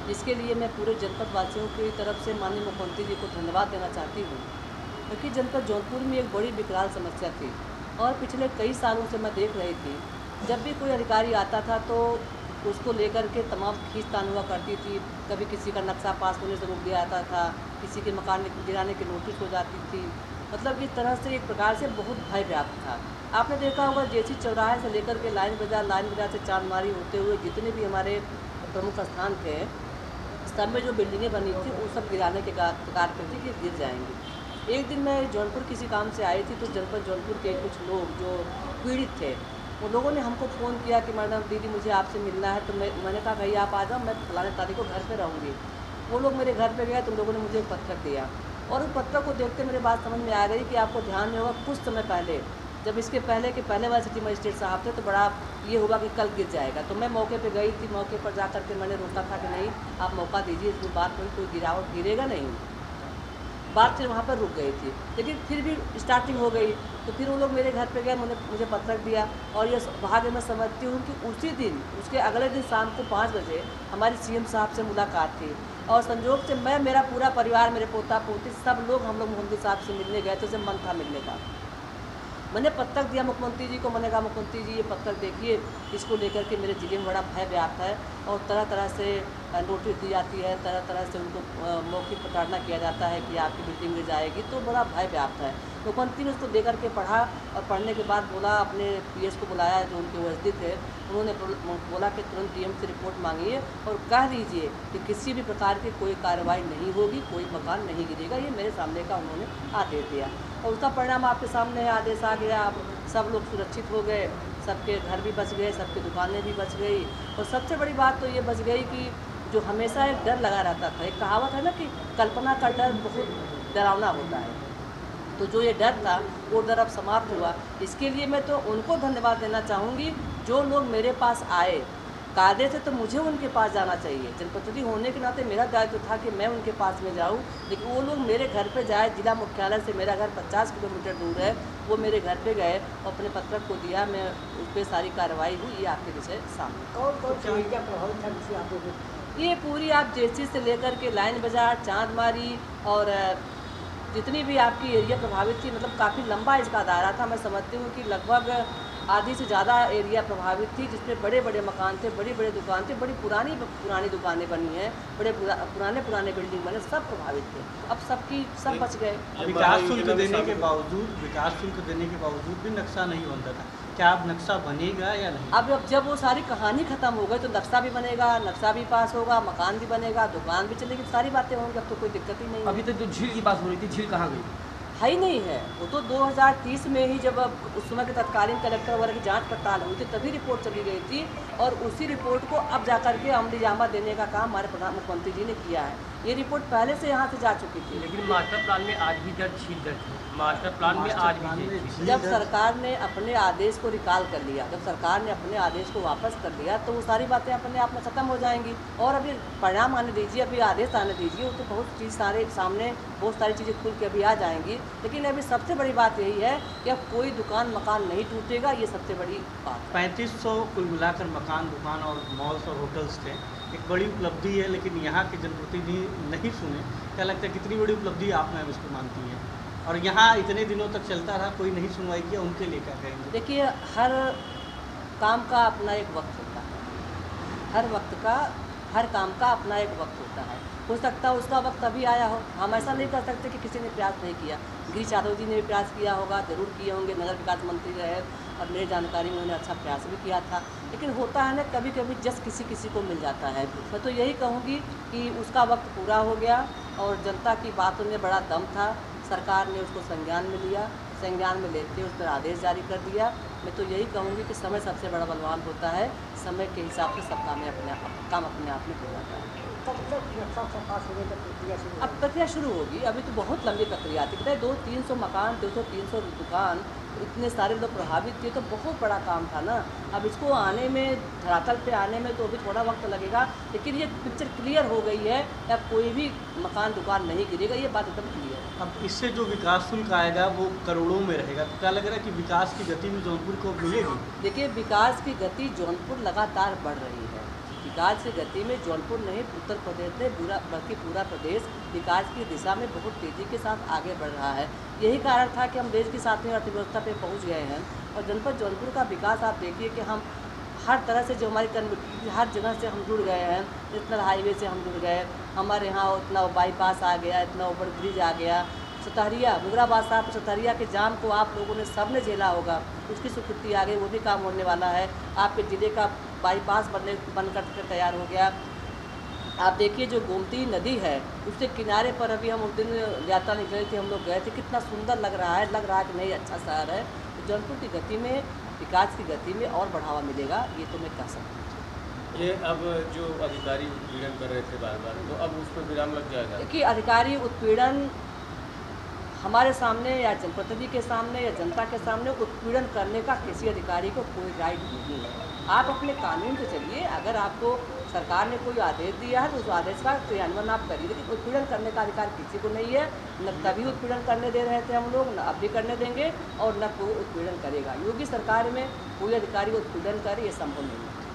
जिसके लिए मैं पूरे जनपद वासियों की तरफ से माननीय मुख्यमंत्री जी को धन्यवाद देना चाहती हूँ, क्योंकि जनपद जौनपुर में एक बड़ी विकराल समस्या थी और पिछले कई सालों से मैं देख रही थी, जब भी कोई अधिकारी आता था तो उसको लेकर के तमाम खींचतान हुआ करती थी। कभी किसी का नक्शा पास होने से रोक दिया जाता था, किसी के मकान गिराने की नोटिस हो जाती थी। मतलब इस तरह से एक प्रकार से बहुत भय व्याप्त था। आपने देखा होगा जेसी चौराहे से लेकर के लाइन बाज़ार से चांदमारी होते हुए जितने भी हमारे प्रमुख स्थान थे, सब में जो बिल्डिंगें बनी थी वो सब गिराने के कगार पर थी कि गिर जाएंगी। एक दिन मैं जौनपुर किसी काम से आई थी तो जनपद जौनपुर के कुछ लोग जो पीड़ित थे, वो लोगों ने हमको फ़ोन किया कि मैडम दीदी मुझे आपसे मिलना है। तो मैंने कहा भैया आप आ जाओ, मैं फलाने तारीख को घर पे रहूँगी। वो लोग मेरे घर पे गए तो उन लोगों ने मुझे एक पत्थर दिया और उस पत्थर को देखते मेरे बात समझ में आ गई कि आपको ध्यान में होगा कुछ समय पहले, जब इसके पहले के पहले वाले सिटी मजिस्ट्रेट साहब थे तो बड़ा ये हुआ कि कल गिर जाएगा। तो मैं मौके पे गई थी, मौके पर जा कर के मैंने रोका था कि नहीं आप मौका दीजिए, इसमें बात हुई, कोई गिरावट गिरेगा नहीं। बात फिर वहाँ पर रुक गई थी, लेकिन फिर भी स्टार्टिंग हो गई। तो फिर वो लोग मेरे घर पे गए, मुझे पत्थर दिया और ये भाग्य मैं समझती हूँ कि उसी दिन उसके अगले दिन शाम को 5 बजे हमारी सीएम साहब से मुलाकात थी और संजोग से मैं, मेरा पूरा परिवार, मेरे पोता पोती सब लोग हम लोग मुख्यमंत्री साहब से मिलने गए थे। उसे मन था मिलने का। मैंने पत्थर दिया मुख्यमंत्री जी को, मैंने कहा मुख्यमंत्री जी ये पत्थर देखिए, इसको लेकर के मेरे ज़िले में बड़ा भय व्याप्त है और तरह तरह से नोटिस दी जाती है, तरह तरह से उनको मौखिक प्रताड़ना किया जाता है कि आपकी बिल्डिंग गिर जाएगी, तो बड़ा भय व्याप्त है। मुख्यमंत्री ने उसको लेकर के पढ़ा और पढ़ने के बाद बोला, अपने पीएस को बुलाया जो उनके ओएसडी थे, उन्होंने बोला कि तुरंत डीएम से रिपोर्ट मांगिए और कह दीजिए कि किसी भी प्रकार की कोई कार्रवाई नहीं होगी, कोई मकान नहीं गिरेगा। ये मेरे सामने का उन्होंने आदेश दिया और उसका परिणाम आपके सामने है, आदेश आ गया। आप सब लोग सुरक्षित हो गए, सबके घर भी बच गए, सबकी दुकानें भी बच गई और सबसे बड़ी बात तो ये बच गई कि जो हमेशा एक डर लगा रहता था, एक कहावत है ना कि कल्पना का डर बहुत डरावना होता है, तो जो ये डर था वो डर अब समाप्त हुआ। इसके लिए मैं तो उनको धन्यवाद देना चाहूँगी जो लोग मेरे पास आए। कायदे से तो मुझे उनके पास जाना चाहिए, जनप्रतिनिधि होने के नाते मेरा दायित्व था कि मैं उनके पास में जाऊं, लेकिन वो लोग मेरे घर पे जाए। जिला मुख्यालय से मेरा घर 50 किलोमीटर दूर है, वो मेरे घर पे गए और अपने पत्रक को दिया, मैं उस पर सारी कार्रवाई हुई। ये आपके विषय सामने ये पूरी आप जेसी से लेकर के लाइन बाज़ार, चांदमारी और जितनी भी आपकी एरिया प्रभावित थी, मतलब काफ़ी लंबा इसका दायरा था। मैं समझती हूँ कि लगभग आधी से ज़्यादा एरिया प्रभावित थी, जिसमें बड़े बड़े मकान थे, बड़ी बड़ी दुकान थे, बड़ी पुरानी दुकानें बनी हैं, बड़े पुराने बिल्डिंग बने, सब प्रभावित थे। अब सब बच गए। विकास शुल्क देने के बावजूद भी नक्शा नहीं बनता था, क्या अब नक्शा बनेगा या नहीं? अब जब वो सारी कहानी ख़त्म हो गई तो नक्शा भी बनेगा, नक्शा भी पास होगा, मकान भी बनेगा, दुकान भी चलेगी, सारी बातें होंगी। अब तो कोई दिक्कत ही नहीं। अभी तक जो झील की बात हो रही थी, झील कहाँ गई? है ही नहीं है। वो तो 2030 में ही जब उस समय के तत्कालीन कलेक्टर वगैरह की जांच पड़ताल हुई थी तभी रिपोर्ट चली गई थी और उसी रिपोर्ट को अब जाकर के अमलीजामा देने का काम हमारे प्रधान मुख्यमंत्री जी ने किया है। ये रिपोर्ट पहले से यहाँ से जा चुकी थी। लेकिन मास्टर प्लान में आज भी झील दर्ज है, मास्टर प्लान में आज भी जब सरकार ने अपने आदेश को रिकॉल कर लिया, जब सरकार ने अपने आदेश को वापस कर लिया तो वो सारी बातें अपने आप में ख़त्म हो जाएंगी। और अभी परिणाम आने दीजिए, अभी आदेश आने दीजिए, वो तो बहुत चीज़ सामने बहुत सारी चीज़ें खुल के अभी आ जाएंगी। लेकिन अभी सबसे बड़ी बात यही है कि अब कोई दुकान मकान नहीं टूटेगा, ये सबसे बड़ी बात। 3500 कुल मिलाकर मकान, दुकान और मॉल्स और होटल्स थे, एक बड़ी उपलब्धि है, लेकिन यहाँ के जनप्रतिनिधि नहीं सुने। क्या लगता है कितनी बड़ी उपलब्धि आप मैम इसको मानती हैं? और यहाँ इतने दिनों तक चलता रहा, कोई नहीं सुनवाई किया, उनके लिए क्या कहेंगे? देखिए, हर काम का अपना एक वक्त होता है, हर काम का अपना एक वक्त होता है। हो सकता है उसका वक्त अभी आया हो। हम ऐसा नहीं कर सकते कि किसी ने प्रयास नहीं किया। गिरीश यादव जी ने भी प्रयास किया होगा, ज़रूर किए होंगे, नगर विकास मंत्री रहे और मेरी जानकारी में उन्होंने अच्छा प्रयास भी किया था। लेकिन होता है ना, कभी कभी जस्ट किसी को मिल जाता है। मैं तो यही कहूँगी कि उसका वक्त पूरा हो गया और जनता की बातों में बड़ा दम था। सरकार ने उसको संज्ञान में लिया, संज्ञान में लेते उस पर आदेश जारी कर दिया। मैं तो यही कहूँगी कि समय सबसे बड़ा बलवान होता है, समय के हिसाब से सब काम अपने आप में हो जाता है। अब प्रक्रिया शुरू होगी, अभी तो बहुत लंबी प्रक्रिया थी। पता है 200-300 मकान, 200-300 दुकान, इतने सारे लोग प्रभावित थे, तो बहुत बड़ा काम था ना। अब इसको आने में, धरातल पे आने में तो अभी थोड़ा वक्त लगेगा, लेकिन ये पिक्चर क्लियर हो गई है। अब कोई भी मकान दुकान नहीं गिरेगा, ये बात एकदम क्लियर है। अब इससे जो विकास शुल्क आएगा वो करोड़ों में रहेगा, तो क्या लग रहा है कि विकास की गति भी जौनपुर को मिलेगी? देखिए, विकास की गति जौनपुर लगातार बढ़ रही है, ठीक विकास की गति में जौनपुर नहीं उत्तर प्रदेश ने बल्कि पूरा प्रदेश विकास की दिशा में बहुत तेज़ी के साथ आगे बढ़ रहा है। यही कारण था कि हम देश की 7वीं अर्थव्यवस्था पे पहुंच गए हैं। और जनपद जौनपुर का विकास आप देखिए कि हम हर तरह से जो हमारी कनेक्टिविटी हर जगह से हम जुड़ गए हैं। नेशनल हाईवे से हम जुड़ गए, हमारे यहाँ इतना बाईपास आ गया, इतना ओवर ब्रिज आ गया। सतहरिया मुगराबाद साहब सतहरिया के जाम को आप लोगों ने सब ने झेला होगा, उसकी स्वीकृति आ गई, वो भी काम होने वाला है। आपके ज़िले का बाईपास बन कर तैयार हो गया। आप देखिए जो गोमती नदी है उसके किनारे पर अभी हम उस दिन यात्रा निकले थे, हम लोग गए थे, कितना सुंदर लग रहा है कि नहीं अच्छा शहर है। तो जौनपुर की गति में विकास की गति में और बढ़ावा मिलेगा, ये तो मैं कह सकती हूँ। ये अब जो अधिकारी उत्पीड़न कर रहे थे बार बार, तो अब उस पर विराम लग जाएगा? देखिए अधिकारी उत्पीड़न हमारे सामने या जनप्रतिनिधि के सामने या जनता के सामने उत्पीड़न करने का किसी अधिकारी को कोई राइट नहीं है। आप अपने कानून से चलिए, अगर आपको सरकार ने कोई आदेश दिया है तो उस आदेश का क्रियान्वयन आप करिए, लेकिन उत्पीड़न करने का अधिकार किसी को नहीं है। न तभी उत्पीड़न करने दे रहे थे हम लोग, न अब भी करने देंगे और न कोई उत्पीड़न करेगा। योगी सरकार में कोई अधिकारी उत्पीड़न करे ये संभव नहीं है।